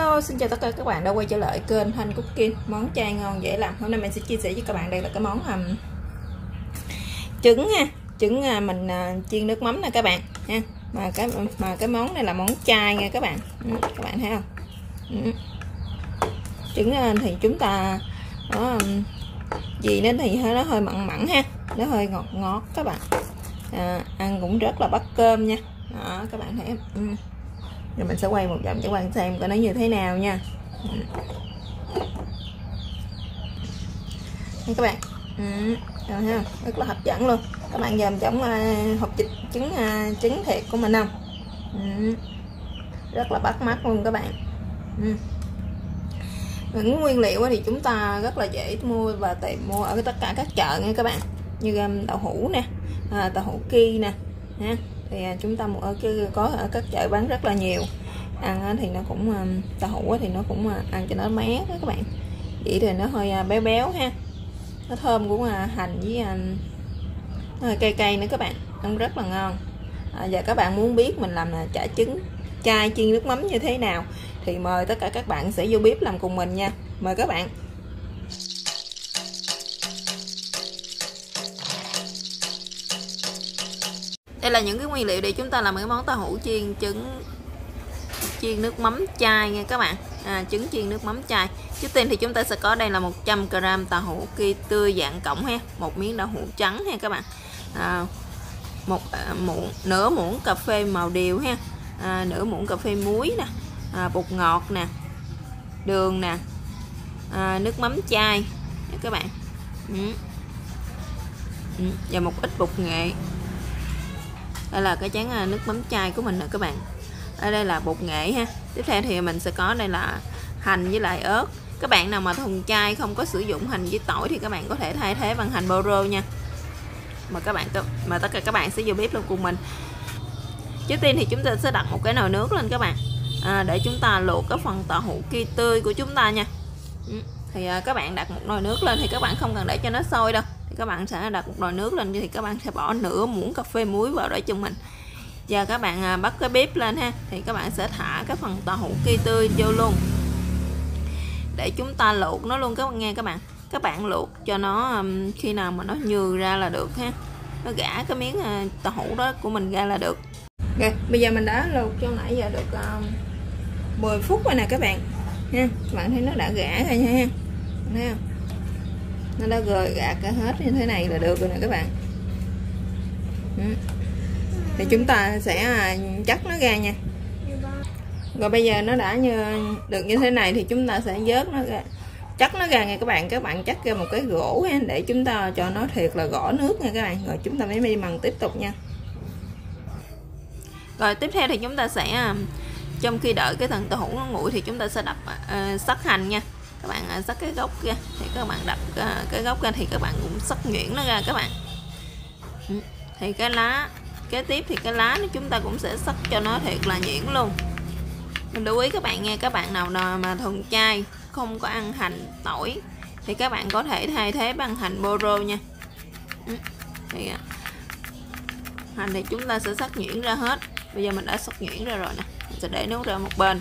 Hello, xin chào tất cả các bạn đã quay trở lại kênh Thanh Cooking, món chay ngon dễ làm. Hôm nay mình sẽ chia sẻ với các bạn đây là cái món trứng ha, trứng mình chiên nước mắm nè các bạn ha. Mà cái món này là món chay nha các bạn. Các bạn thấy không? Trứng thì chúng ta gì nó thì nó hơi mặn mặn ha, nó hơi ngọt ngọt các bạn. Ăn cũng rất là bắt cơm nha. Đó, các bạn thấy không? Rồi mình sẽ quay một vòng cho các bạn xem coi nó như thế nào nha. Đây các bạn, thấy không? Rất là hấp dẫn luôn. Các bạn dòm giống hộp trứng thiệt của mình không? Rất là bắt mắt luôn các bạn. Những nguyên liệu thì chúng ta rất là dễ mua và tìm mua ở tất cả các chợ nha các bạn, như đậu hũ nè, đậu hũ ki nè ha. Thì chúng ta có ở các chợ bán rất là nhiều. Ăn thì nó cũng đậu hũ thì nó cũng ăn cho nó mát đó các bạn. Vậy thì nó hơi béo béo ha, nó thơm của hành với nó hơi cay cay nữa các bạn, ăn rất là ngon. Và các bạn muốn biết mình làm chả trứng chay chiên nước mắm như thế nào thì mời tất cả các bạn sẽ vô bếp làm cùng mình nha. Mời các bạn. Đây là những cái nguyên liệu để chúng ta làm cái món tàu hũ chiên trứng chiên nước mắm chay nha các bạn. Trứng chiên nước mắm chay. Trước tiên thì chúng ta sẽ có đây là 100g tàu hũ ki tươi dạng cọng ha, một miếng đậu hũ trắng ha các bạn, nửa muỗng cà phê màu điều ha, nửa muỗng cà phê muối nè, bột ngọt nè, đường nè, nước mắm chay nha các bạn, và một ít bột nghệ. Đây là cái chén nước mắm chay của mình nè các bạn. Ở đây là bột nghệ ha. Tiếp theo thì mình sẽ có đây là hành với lại ớt. Các bạn nào mà thuần chay không có sử dụng hành với tỏi thì các bạn có thể thay thế bằng hành bô rô nha. Mà tất cả các bạn sẽ vô bếp luôn cùng mình. Trước tiên thì chúng ta sẽ đặt một cái nồi nước lên các bạn, để chúng ta luộc cái phần tàu hũ ki tươi của chúng ta nha. Thì các bạn đặt một nồi nước lên thì các bạn không cần để cho nó sôi đâu. Thì các bạn sẽ đặt một nồi nước lên thì các bạn sẽ bỏ nửa muỗng cà phê muối vào để cho mình. Giờ các bạn bắt cái bếp lên ha, thì các bạn sẽ thả cái phần tàu hũ ki tươi vô luôn để chúng ta luộc nó luôn các bạn. Các bạn luộc cho nó khi nào mà nó nhừ ra là được ha, nó gã cái miếng tàu hũ đó của mình ra là được. Rồi bây giờ mình đã luộc cho nãy giờ được 10 phút rồi nè các bạn ha. Các bạn thấy nó đã gã ra nha ha, thấy không? Nó đã gời gạt cả hết như thế này là được rồi nè các bạn. Thì chúng ta sẽ chắc nó ra nha. Rồi bây giờ nó đã được như thế này thì chúng ta sẽ vớt nó ra, chắc nó ra nha các bạn. Các bạn chắc ra một cái gỗ ha, để chúng ta cho nó thiệt là gõ nước nha các bạn. Rồi chúng ta mới đi mần tiếp tục nha. Rồi tiếp theo thì chúng ta sẽ trong khi đợi cái thằng tàu hũ nó nguội thì chúng ta sẽ đập sắc hành nha. Các bạn sắc cái gốc ra thì các bạn đập cái gốc ra thì các bạn cũng sắc nhuyễn nó ra các bạn. Thì cái lá kế tiếp thì cái lá chúng ta cũng sẽ sắc cho nó thiệt là nhuyễn luôn. Mình lưu ý các bạn nha, các bạn nào mà thuần chay không có ăn hành tỏi thì các bạn có thể thay thế bằng hành bô rô nha. Thì hành thì chúng ta sẽ sắc nhuyễn ra hết. Bây giờ mình đã sắc nhuyễn ra rồi nè, mình sẽ để nó ra một bên.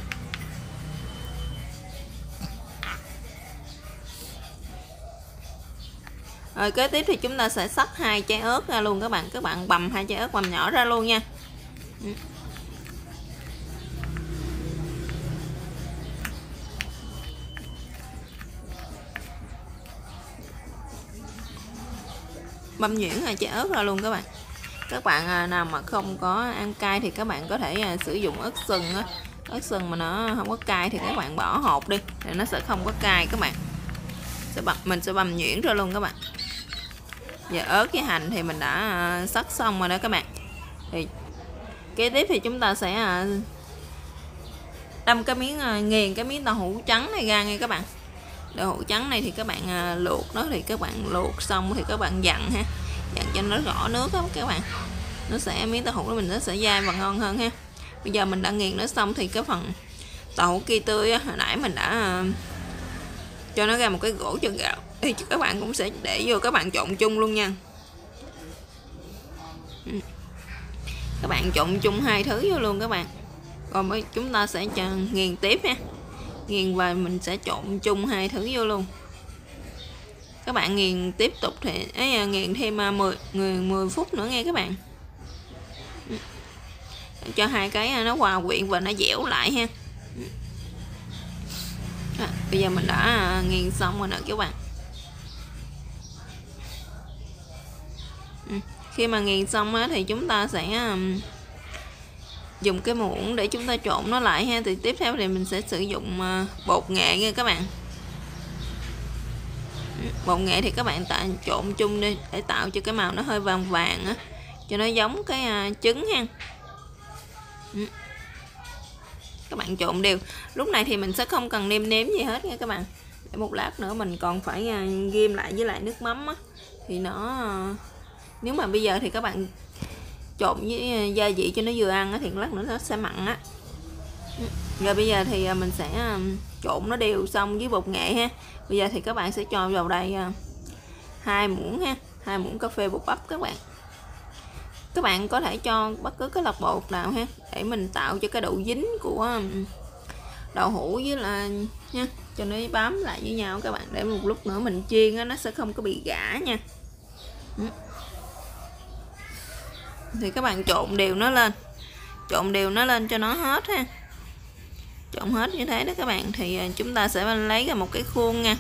Rồi kế tiếp thì chúng ta sẽ xắt 2 trái ớt ra luôn các bạn. Các bạn bầm 2 trái ớt bầm nhỏ ra luôn nha. Băm nhuyễn 2 trái ớt ra luôn các bạn. Các bạn nào mà không có ăn cay thì các bạn có thể sử dụng ớt sừng á. Ớt sừng mà nó không có cay thì các bạn bỏ hột đi, thì nó sẽ không có cay các bạn. Mình sẽ băm nhuyễn ra luôn các bạn. Giờ ớt với hành thì mình đã sắc xong rồi đó các bạn. Thì kế tiếp thì chúng ta sẽ đâm cái miếng nghiền cái miếng tàu hũ trắng này ra nha các bạn. Đậu hũ trắng này thì các bạn luộc nó, thì các bạn luộc xong thì các bạn dặn ha, dặn cho nó rõ nước đó các bạn. Nó sẽ miếng tàu hũ của mình nó sẽ dai và ngon hơn ha. Bây giờ mình đã nghiền nó xong thì cái phần tàu hũ ki tươi hồi nãy mình đã cho nó ra một cái gỗ cho gạo thì các bạn cũng sẽ để vô, các bạn trộn chung luôn nha. Các bạn trộn chung hai thứ vô luôn các bạn. Rồi mới chúng ta sẽ nghiền tiếp ha. Nghiền và mình sẽ trộn chung hai thứ vô luôn. Các bạn nghiền tiếp tục thì nghiền thêm 10 phút nữa nghe các bạn, cho hai cái nó hòa quyện và nó dẻo lại ha. Bây giờ mình đã nghiền xong rồi nè các bạn. Khi mà nghiền xong thì chúng ta sẽ dùng cái muỗng để chúng ta trộn nó lại ha. Thì tiếp theo thì mình sẽ sử dụng bột nghệ nha các bạn. Bột nghệ thì các bạn trộn chung đi để tạo cho cái màu nó hơi vàng vàng á, cho nó giống cái trứng ha. Các bạn trộn đều. Lúc này thì mình sẽ không cần nêm nếm gì hết nha các bạn. Để một lát nữa mình còn phải ghim lại với lại nước mắm á, thì nó nếu mà bây giờ thì các bạn trộn với gia vị cho nó vừa ăn á, thì lát nữa nó sẽ mặn á. Rồi bây giờ thì mình sẽ trộn nó đều xong với bột nghệ ha. Bây giờ thì các bạn sẽ cho vào đây 2 muỗng ha, 2 muỗng cà phê bột bắp các bạn. Các bạn có thể cho bất cứ cái lọc bột nào ha, để mình tạo cho cái độ dính của đậu hũ với là nha, cho nó bám lại với nhau các bạn, để một lúc nữa mình chiên á, nó sẽ không có bị gã nha. Thì các bạn trộn đều nó lên, trộn đều nó lên cho nó hết ha. Trộn hết như thế đó các bạn, thì chúng ta sẽ lấy ra một cái khuôn nha.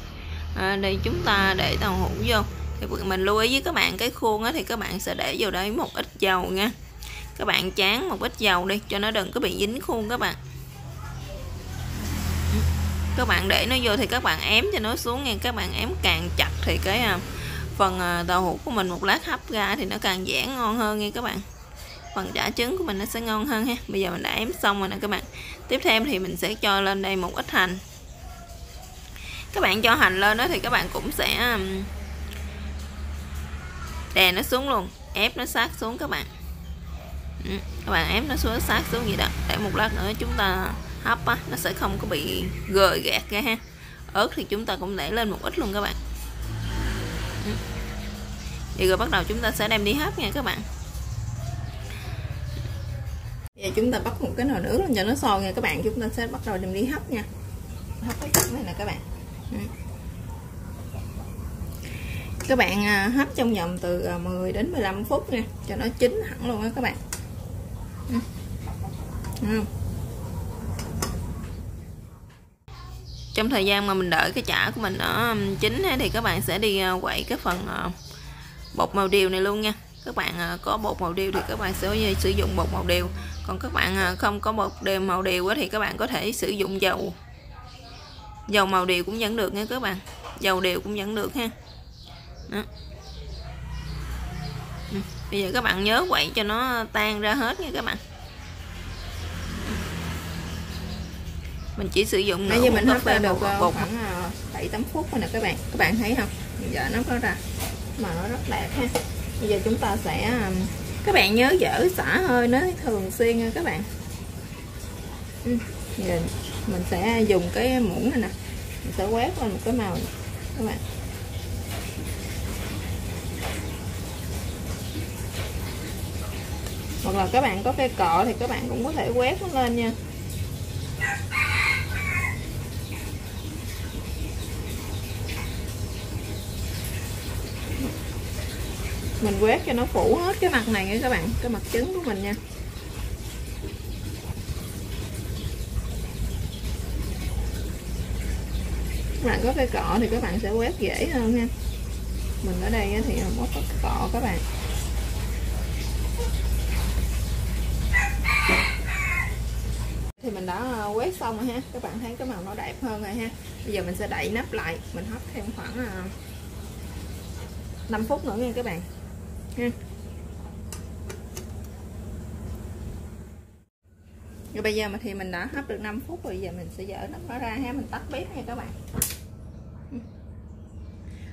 Đây chúng ta để đậu hũ vô. Thì mình lưu ý với các bạn, cái khuôn á thì các bạn sẽ để vào đấy một ít dầu nha. Các bạn tráng một ít dầu đi cho nó đừng có bị dính khuôn các bạn. Các bạn để nó vô thì các bạn ém cho nó xuống nha. Các bạn ém càng chặt thì cái phần đậu hũ của mình một lát hấp ra thì nó càng giãn ngon hơn nha các bạn. Phần chả trứng của mình nó sẽ ngon hơn ha. Bây giờ mình đã ém xong rồi nè các bạn. Tiếp theo thì mình sẽ cho lên đây một ít hành. Các bạn cho hành lên đó thì các bạn cũng sẽ đè nó xuống luôn, ép nó sát xuống các bạn. Các bạn ép nó xuống sát xuống vậy đó, để một lát nữa chúng ta hấp á, nó sẽ không có bị gời gạt ra ha. Ớt thì chúng ta cũng để lên một ít luôn các bạn. Vậy rồi bắt đầu chúng ta sẽ đem đi hấp nha các bạn. Giờ chúng ta bắt một cái nồi nước lên cho nó sôi nha các bạn. Chúng ta sẽ bắt đầu đem đi hấp nha. Hấp cái phần này nè các bạn. Các bạn hấp trong vòng từ 10 đến 15 phút nha, cho nó chín hẳn luôn á các bạn. Trong thời gian mà mình đợi cái chả của mình nó chín thì các bạn sẽ đi quậy cái phần bột màu điều này luôn nha. Các bạn có bột màu điều thì các bạn sẽ sử dụng bột màu điều, còn các bạn không có bột màu điều thì các bạn có thể sử dụng dầu màu điều cũng vẫn được nha các bạn. Dầu điều cũng vẫn được ha. Đó. Bây giờ các bạn nhớ quậy cho nó tan ra hết nha các bạn. Mình chỉ sử dụng nãy giờ mình hấp ra được khoảng 7-8 phút rồi nè các bạn. Các bạn thấy không? Bây giờ nó có ra mà nó rất đẹp ha. Bây giờ chúng ta sẽ các bạn nhớ dỡ xả hơi nó thường xuyên nha các bạn. Giờ mình sẽ dùng cái muỗng này nè, mình sẽ quét lên một cái màu này, các bạn. Hoặc là các bạn có cây cọ thì các bạn cũng có thể quét nó lên nha. Mình quét cho nó phủ hết cái mặt này nha các bạn, cái mặt trứng của mình nha. Các bạn có cây cọ thì các bạn sẽ quét dễ hơn ha. Mình ở đây thì không có cây cọ các bạn. Thì mình đã quét xong rồi ha. Các bạn thấy cái màu nó đẹp hơn rồi ha. Bây giờ mình sẽ đậy nắp lại, mình hấp thêm khoảng 5 phút nữa nha các bạn ha. Rồi bây giờ thì mình đã hấp được 5 phút rồi, giờ mình sẽ dỡ nắp nó ra ha. Mình tắt bếp nha các bạn.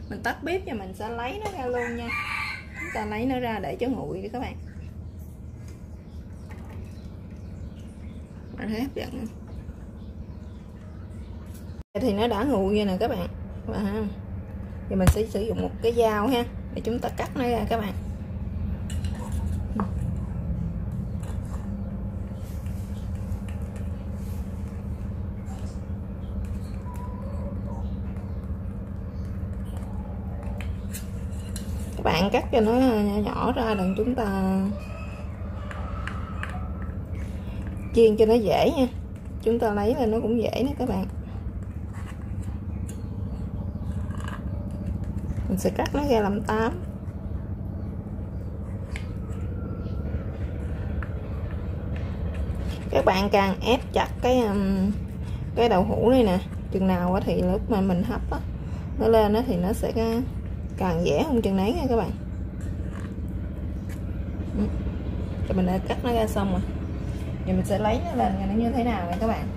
Mình tắt bếp và mình sẽ lấy nó ra luôn nha. Chúng ta lấy nó ra để cho nguội đi các bạn. Bạn thấy hấp dẫn. Thì nó đã nguội vậy nè các bạn. Giờ mình sẽ sử dụng một cái dao ha, để chúng ta cắt nó ra các bạn. bạn cắt cho nó nhỏ nhỏ ra đừng chúng ta chiên cho nó dễ nha, chúng ta lấy lên nó cũng dễ nữa các bạn. Mình sẽ cắt nó ra làm 8. Các bạn càng ép chặt cái đậu hũ này nè, chừng nào thì lúc mà mình hấp á, nó lên nó thì nó sẽ càng dẻ hơn chừng nấy nha các bạn. Rồi mình đã cắt nó ra xong rồi, giờ mình sẽ lấy nó lên nó như thế nào nha các bạn.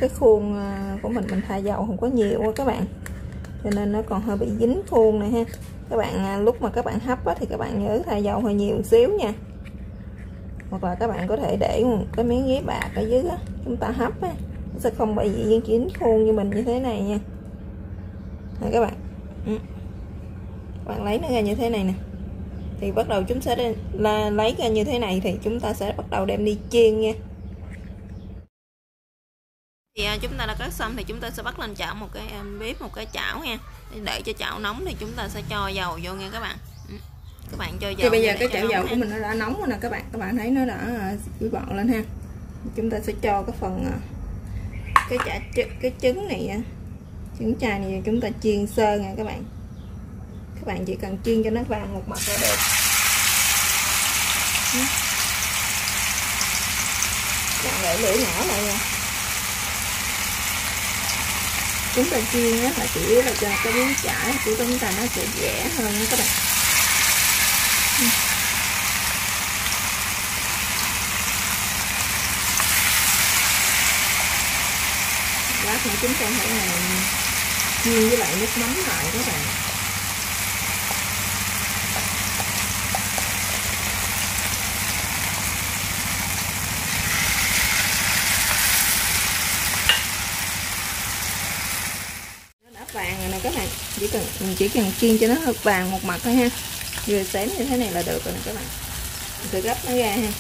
Cái khuôn của mình thay dầu không có nhiều quá các bạn, cho nên nó còn hơi bị dính khuôn này ha. Các bạn lúc mà các bạn hấp á, thì các bạn nhớ thay dầu hơi nhiều một xíu nha, hoặc là các bạn có thể để một cái miếng giấy bạc ở dưới á, chúng ta hấp á, nó sẽ không bị dính khuôn như mình như thế này nha. Này các bạn, bạn lấy nó ra như thế này nè, thì bắt đầu chúng sẽ lấy ra như thế này thì chúng ta sẽ bắt đầu đem đi chiên nha. Thì chúng ta đã cắt xong thì chúng ta sẽ bắt lên chảo một cái bếp, một cái chảo nha, để cho chảo nóng thì chúng ta sẽ cho dầu vô nha các bạn. Các bạn cho dầu. Thì bây giờ cái chảo dầu của mình nó đã nóng rồi nè các bạn thấy nó đã bụi bọt lên ha. Chúng ta sẽ cho cái phần cái trứng này, trứng chai này chúng ta chiên sơ nha các bạn. Các bạn chỉ cần chiên cho nó vàng một mặt là được. Bạn để lửa nhỏ lại nha. Chúng ta chiên á là chủ yếu là cho cái miếng chả của chúng ta nó sẽ dẻ hơn nha các bạn. Lát nữa chúng ta phải chiên với lại nước mắm lại các bạn. Vàng rồi nè các bạn, mình chỉ cần chiên cho nó hơi vàng một mặt thôi ha, vừa xém như thế này là được rồi nè các bạn. Mình sẽ gấp nó ra ha.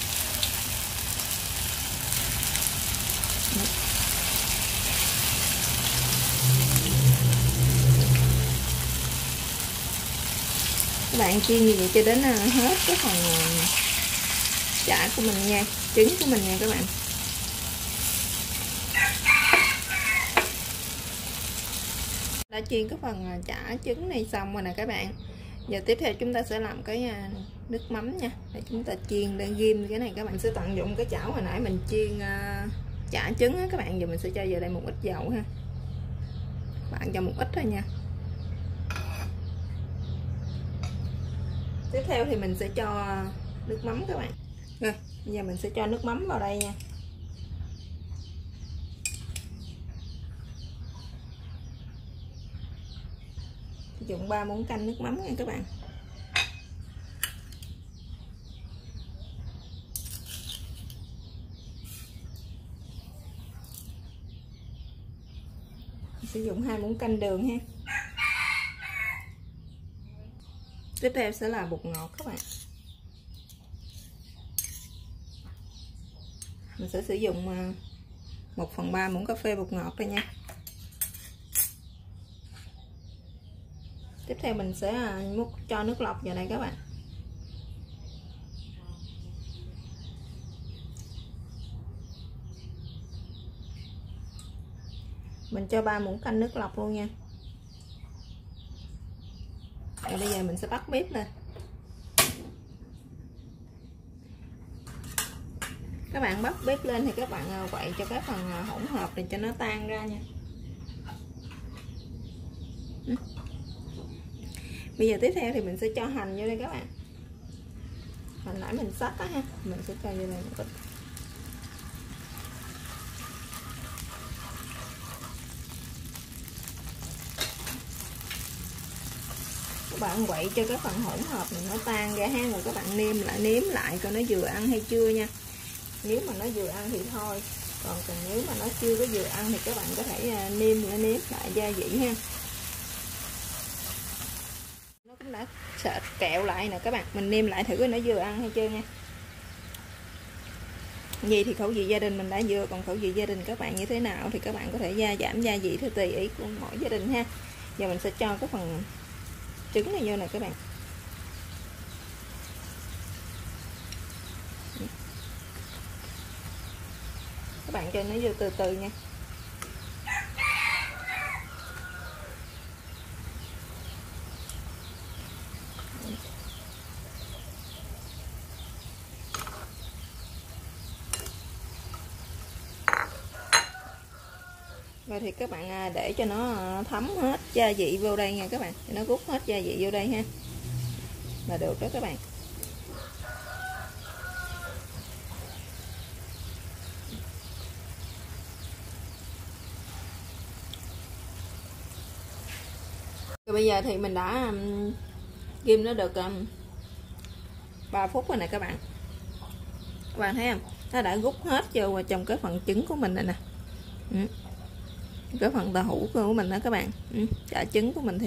Các bạn chiên như vậy cho đến hết cái phần chả của mình nha, trứng của mình nha các bạn. Đã chiên cái phần chả trứng này xong rồi nè các bạn. Giờ tiếp theo chúng ta sẽ làm cái nước mắm nha, để chúng ta chiên để ghim cái này. Các bạn sẽ tận dụng cái chảo hồi nãy mình chiên chả trứng á các bạn. Giờ mình sẽ cho vào đây một ít dầu ha, bạn cho một ít thôi nha. Tiếp theo thì mình sẽ cho nước mắm các bạn. Rồi bây giờ mình sẽ cho nước mắm vào đây nha. Sử dụng 3 muỗng canh nước mắm nha các bạn. Sử dụng 2 muỗng canh đường ha. Tiếp theo sẽ là bột ngọt các bạn. Mình sẽ sử dụng 1/3 muỗng cà phê bột ngọt đây nha. Tiếp theo mình sẽ cho nước lọc vào đây các bạn. Mình cho 3 muỗng canh nước lọc luôn nha. Rồi bây giờ mình sẽ bắt bếp lên. Các bạn bắt bếp lên thì các bạn quậy cho cái phần hỗn hợp này cho nó tan ra nha. Bây giờ tiếp theo thì mình sẽ cho hành vô đây các bạn. Hồi nãy mình xắt á ha, mình sẽ cho vô đây một ít. Các bạn quậy cho cái phần hỗn hợp này nó tan ra ha, rồi các bạn nếm lại coi nó vừa ăn hay chưa nha. Nếu mà nó vừa ăn thì thôi, còn nếu mà nó chưa có vừa ăn thì các bạn có thể nêm lại gia vị ha. Nó cũng đã sệt kẹo lại nè các bạn, mình nêm lại thử coi nó vừa ăn hay chưa nha. Gì thì khẩu vị gia đình mình đã vừa, còn khẩu vị gia đình các bạn như thế nào thì các bạn có thể gia giảm gia vị theo tùy ý của mỗi gia đình ha. Giờ mình sẽ cho cái phần trứng này vô nè các bạn. Các bạn cho nó vô từ từ nha. Rồi thì các bạn để cho nó thấm hết gia vị vô đây nha các bạn, cho nó rút hết gia vị vô đây ha, là được đó các bạn. Rồi bây giờ thì mình đã ghim nó được 3 phút rồi nè các bạn. Các bạn thấy không? Nó đã rút hết vô trong cái phần trứng của mình này nè. Cái phần tàu hũ của mình đó các bạn. Chả trứng của mình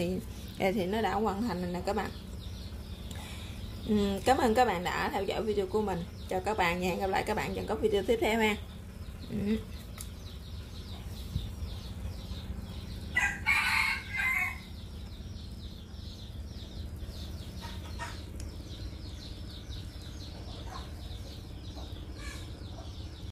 thì nó đã hoàn thành rồi nè các bạn. Cảm ơn các bạn đã theo dõi video của mình. Chào các bạn và hẹn gặp lại các bạn trong các video tiếp theo ha.